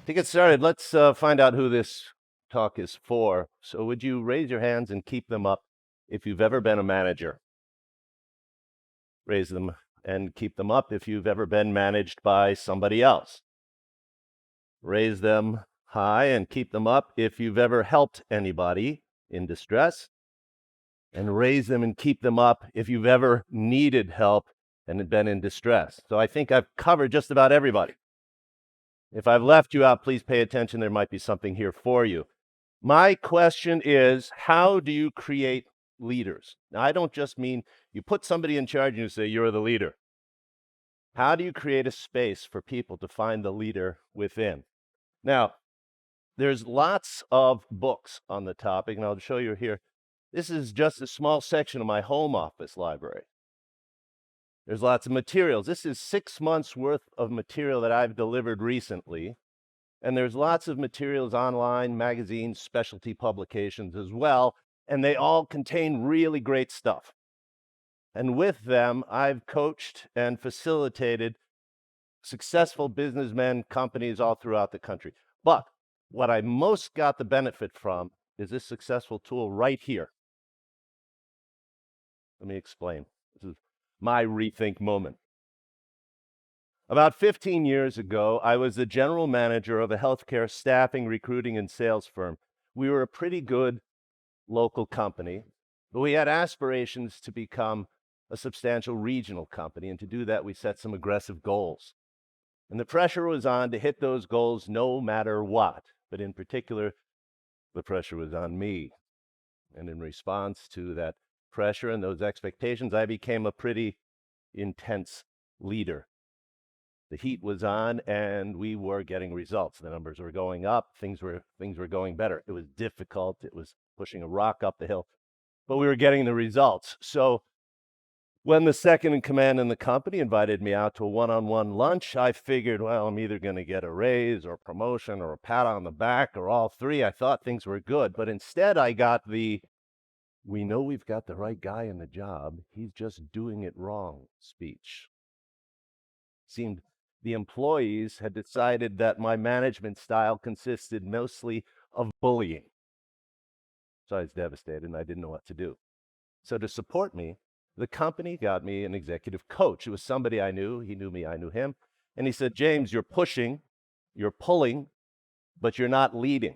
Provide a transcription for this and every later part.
To get started, let's find out who this talk is for. So would you raise your hands and keep them up if you've ever been a manager? Raise them and keep them up if you've ever been managed by somebody else. Raise them high and keep them up if you've ever helped anybody in distress. And raise them and keep them up if you've ever needed help and been in distress. So I think I've covered just about everybody. If I've left you out, please pay attention. There might be something here for you. My question is, how do you create leaders? Now, I don't just mean you put somebody in charge and you say, you're the leader. How do you create a space for people to find the leader within? Now, there's lots of books on the topic, and I'll show you here. This is just a small section of my home office library. There's lots of materials. This is 6 months worth of material that I've delivered recently. And there's lots of materials online, magazines, specialty publications as well. And they all contain really great stuff. And with them, I've coached and facilitated successful businessmen, companies all throughout the country. But what I most got the benefit from is this successful tool right here. Let me explain. This is my Rethink Moment. About 15 years ago, I was the general manager of a healthcare staffing, recruiting, and sales firm. We were a pretty good local company, but we had aspirations to become a substantial regional company. And to do that, we set some aggressive goals. And the pressure was on to hit those goals no matter what. But in particular, the pressure was on me. And in response to that pressure and those expectations, I became a pretty intense leader. The heat was on and we were getting results. The numbers were going up, things were going better. It was difficult, it was pushing a rock up the hill, but we were getting the results. So when the second in command in the company invited me out to a one-on-one lunch, I figured, well, I'm either going to get a raise or a promotion or a pat on the back or all three. I thought things were good, but instead I got the, we know we've got the right guy in the job, he's just doing it wrong speech. Seemed the employees had decided that my management style consisted mostly of bullying. So I was devastated and I didn't know what to do. So to support me, the company got me an executive coach. It was somebody I knew. He knew me, I knew him. And he said, James, you're pushing, you're pulling, but you're not leading.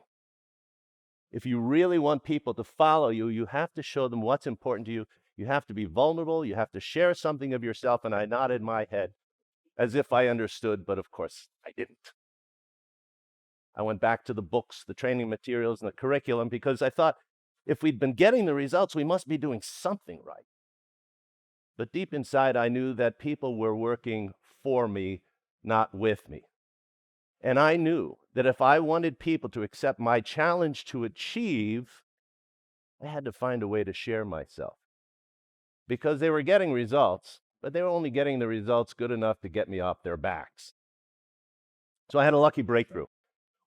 If you really want people to follow you, you have to show them what's important to you. You have to be vulnerable. You have to share something of yourself. And I nodded my head as if I understood, but of course I didn't. I went back to the books, the training materials, and the curriculum because I thought if we'd been getting the results, we must be doing something right. But deep inside, I knew that people were working for me, not with me. And I knew that if I wanted people to accept my challenge to achieve, I had to find a way to share myself. Because they were getting results, but they were only getting the results good enough to get me off their backs. So I had a lucky breakthrough.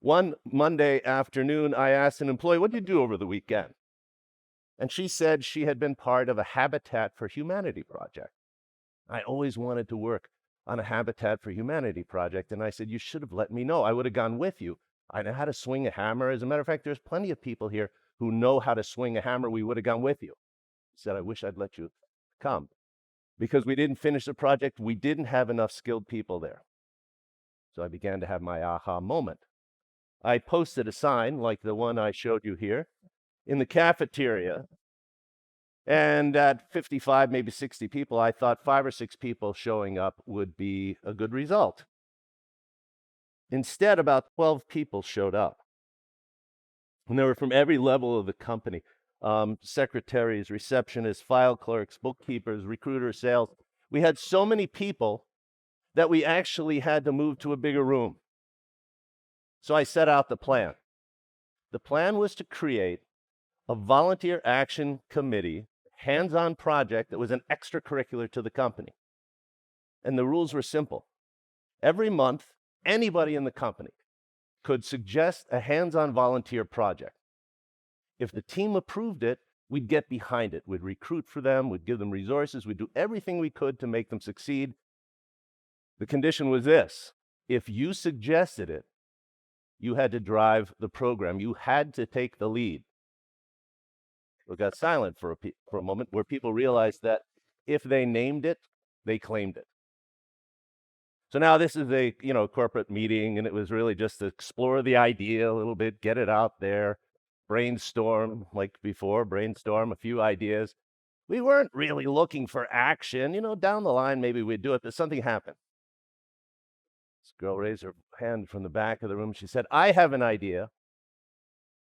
One Monday afternoon, I asked an employee, what did you do over the weekend? And she said she had been part of a Habitat for Humanity project. I always wanted to work on a Habitat for Humanity project. And I said, you should have let me know. I would have gone with you. I know how to swing a hammer. As a matter of fact, there's plenty of people here who know how to swing a hammer. We would have gone with you. She said, I wish I'd let you come. Because we didn't finish the project, we didn't have enough skilled people there. So I began to have my aha moment. I posted a sign like the one I showed you here in the cafeteria. And at 55, maybe 60 people, I thought 5 or 6 people showing up would be a good result. Instead, about 12 people showed up. And they were from every level of the company. Secretaries, receptionists, file clerks, bookkeepers, recruiters, sales. We had so many people that we actually had to move to a bigger room. So I set out the plan. The plan was to create a volunteer action committee, hands-on project that was an extracurricular to the company. And the rules were simple. Every month, anybody in the company could suggest a hands-on volunteer project. If the team approved it, we'd get behind it. We'd recruit for them, we'd give them resources, we'd do everything we could to make them succeed. The condition was this: if you suggested it, You had to drive the program. You had to take the lead. We got silent for a moment, where people realized that if they named it, they claimed it. So now this is a corporate meeting, and it was really just to explore the idea a little bit, get it out there, brainstorm like before, brainstorm a few ideas. We weren't really looking for action. Down the line, maybe we'd do it, but something happened. This girl raised her hand from the back of the room. She said, "I have an idea."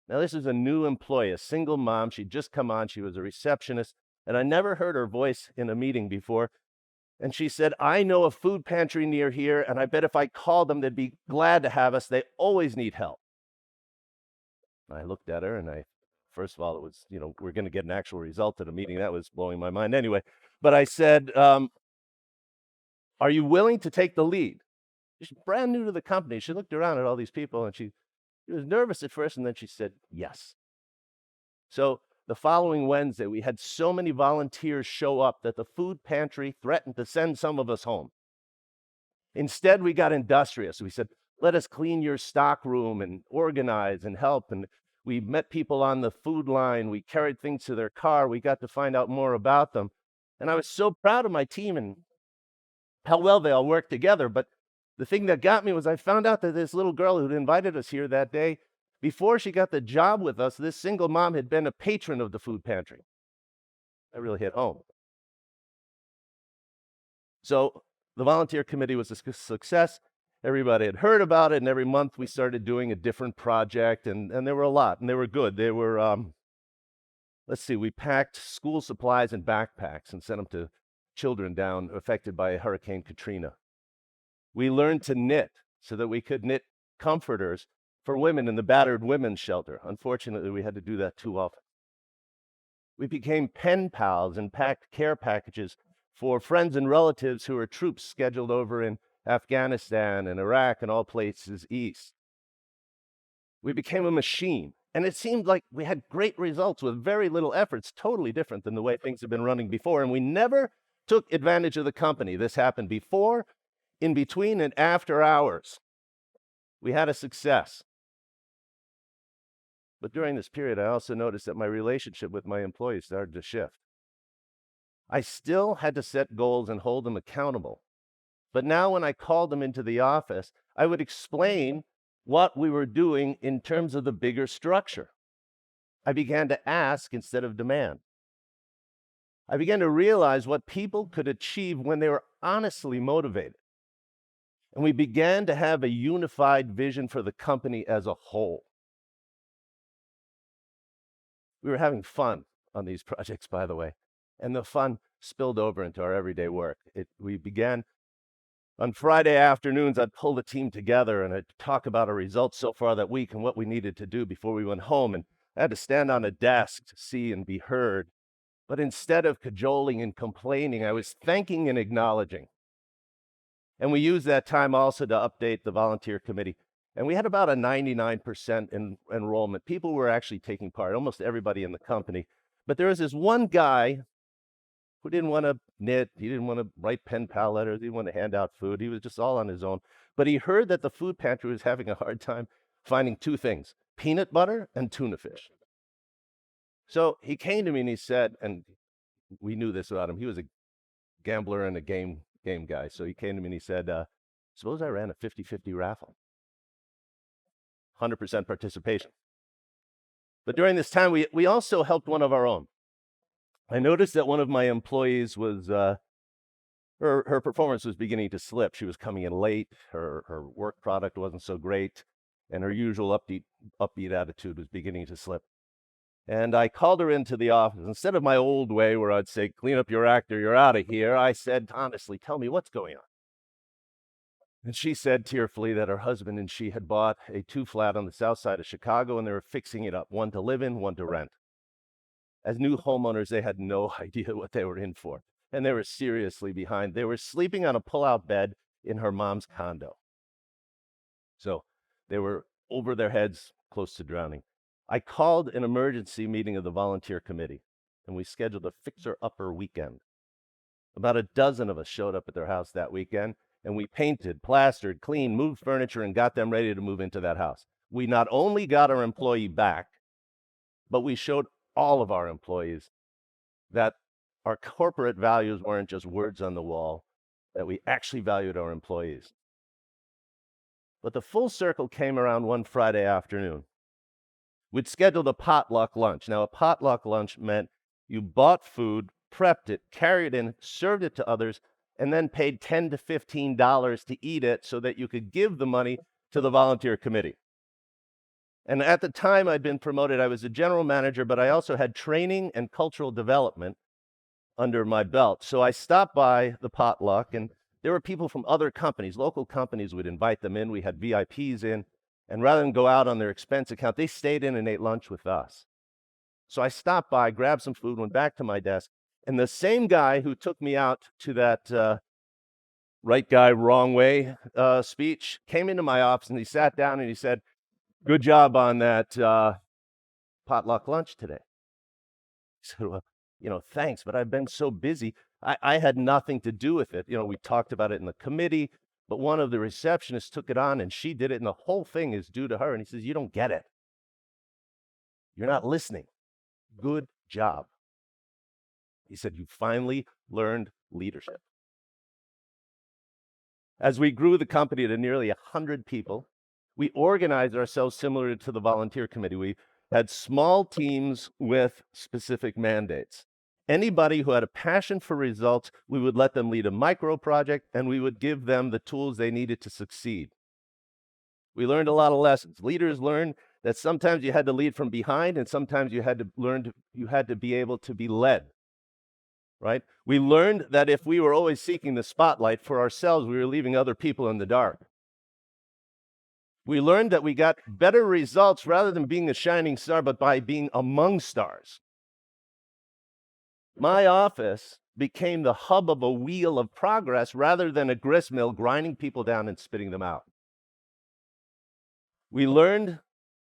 Now, this is a new employee, a single mom. She'd just come on. She was a receptionist, and I never heard her voice in a meeting before. And she said, "I know a food pantry near here, and I bet if I called them, they'd be glad to have us. They always need help." I looked at her, and first of all, it was, we're going to get an actual result at a meeting. That was blowing my mind anyway. But I said, "Are you willing to take the lead?" She's brand new to the company. She looked around at all these people, and she was nervous at first, and then she said, "Yes." So the following Wednesday, we had so many volunteers show up that the food pantry threatened to send some of us home. Instead, we got industrious. We said, "Let us clean your stock room and organize and help." And we met people on the food line. We carried things to their car. We got to find out more about them. And I was so proud of my team and how well they all worked together. But the thing that got me was I found out that this little girl who'd invited us here that day, before she got the job with us, this single mom had been a patron of the food pantry. That really hit home. So the volunteer committee was a success. Everybody had heard about it, and every month we started doing a different project, and there were a lot, and they were good. They were, we packed school supplies in backpacks and sent them to children down affected by Hurricane Katrina. We learned to knit so that we could knit comforters for women in the battered women's shelter. Unfortunately, we had to do that too often. We became pen pals and packed care packages for friends and relatives who were troops scheduled over in Afghanistan and Iraq and all places east. We became a machine, and it seemed like we had great results with very little efforts, totally different than the way things had been running before, and we never took advantage of the company. This happened before, in between, and after hours. We had a success. But during this period, I also noticed that my relationship with my employees started to shift. I still had to set goals and hold them accountable. But now when I called them into the office, I would explain what we were doing in terms of the bigger structure. I began to ask instead of demand. I began to realize what people could achieve when they were honestly motivated. And we began to have a unified vision for the company as a whole. We were having fun on these projects, by the way, and the fun spilled over into our everyday work. We began on Friday afternoons. I'd pull the team together and I'd talk about our results so far that week and what we needed to do before we went home. And I had to stand on a desk to see and be heard. But instead of cajoling and complaining, I was thanking and acknowledging. And we used that time also to update the volunteer committee. And we had about a 99% enrollment. People were actually taking part, almost everybody in the company. But there was this one guy who didn't want to knit. He didn't want to write pen pal letters. He didn't want to hand out food. He was just all on his own. But he heard that the food pantry was having a hard time finding two things: peanut butter and tuna fish. So he came to me and he said, and we knew this about him, he was a gambler and a game guy. So he came to me and he said, suppose I ran a 50-50 raffle. 100% participation. But during this time, we also helped one of our own. I noticed that one of my employees was, her performance was beginning to slip. She was coming in late, her work product wasn't so great, and her usual upbeat attitude was beginning to slip. And I called her into the office. Instead of my old way where I'd say, "Clean up your act or you're out of here," I said, "Honestly, tell me what's going on." And she said tearfully that her husband and she had bought a 2-flat on the south side of Chicago, and they were fixing it up, one to live in, one to rent. As new homeowners, they had no idea what they were in for, and they were seriously behind. They were sleeping on a pull-out bed in her mom's condo. So they were over their heads, close to drowning. I called an emergency meeting of the volunteer committee, and we scheduled a fixer-upper weekend. About a dozen of us showed up at their house that weekend, and we painted, plastered, cleaned, moved furniture, and got them ready to move into that house. we not only got our employee back, but we showed all of our employees that our corporate values weren't just words on the wall, that we actually valued our employees. But the full circle came around one Friday afternoon. We'd scheduled a potluck lunch. Now, a potluck lunch meant you bought food, prepped it, carried it in, served it to others, and then paid $10 to $15 to eat it so that you could give the money to the volunteer committee. And at the time I'd been promoted, I was a general manager, but I also had training and cultural development under my belt. So I stopped by the potluck, and there were people from other companies, local companies would invite them in. We had VIPs in, and rather than go out on their expense account, they stayed in and ate lunch with us. So I stopped by, grabbed some food, went back to my desk, and the same guy who took me out to that right guy, wrong way speech came into my office, and he sat down and he said, "Good job on that potluck lunch today." I said, "Well, thanks, but I've been so busy. I had nothing to do with it. We talked about it in the committee, but one of the receptionists took it on and she did it, and the whole thing is due to her." And he says, "You don't get it. You're not listening. Good job." He said, "You finally learned leadership." As we grew the company to nearly 100 people, we organized ourselves similar to the volunteer committee. We had small teams with specific mandates. Anybody who had a passion for results, we would let them lead a micro project, and we would give them the tools they needed to succeed. We learned a lot of lessons. Leaders learned that sometimes you had to lead from behind, and sometimes you had to be able to be led. Right? We learned that if we were always seeking the spotlight for ourselves, we were leaving other people in the dark. We learned that we got better results rather than being a shining star, but by being among stars. My office became the hub of a wheel of progress rather than a grist mill grinding people down and spitting them out. We learned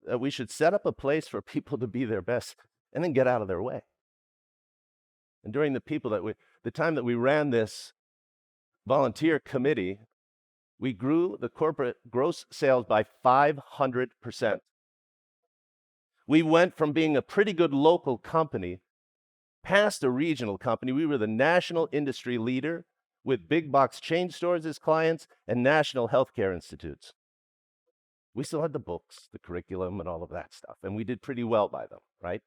that we should set up a place for people to be their best and then get out of their way. And during the time that we ran this volunteer committee, we grew the corporate gross sales by 500%. We went from being a pretty good local company past a regional company. We were the national industry leader with big box chain stores as clients and national healthcare institutes. We still had the books, the curriculum, and all of that stuff, and we did pretty well by them, right?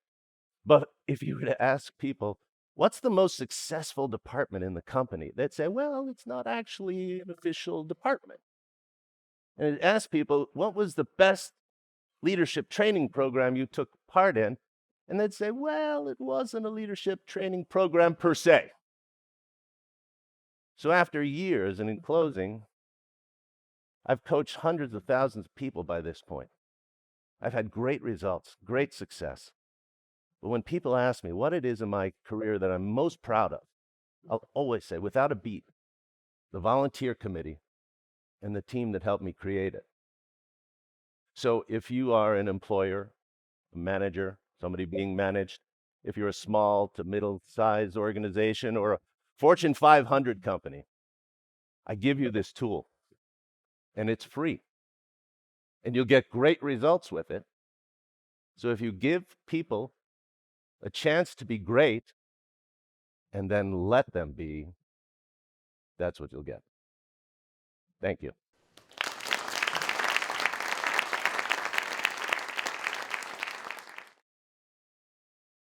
But if you were to ask people, what's the most successful department in the company? They'd say, well, it's not actually an official department. And ask people, what was the best leadership training program you took part in? And they'd say, well, it wasn't a leadership training program per se. So after years, and in closing, I've coached hundreds of thousands of people by this point. I've had great results, great success. But when people ask me what it is in my career that I'm most proud of, I'll always say, without a beat, the volunteer committee and the team that helped me create it. So if you are an employer, a manager, somebody being managed, if you're a small to middle-sized organization or a Fortune 500 company, I give you this tool, and it's free, and you'll get great results with it. So if you give people a chance to be great and then let them be, that's what you'll get. Thank you.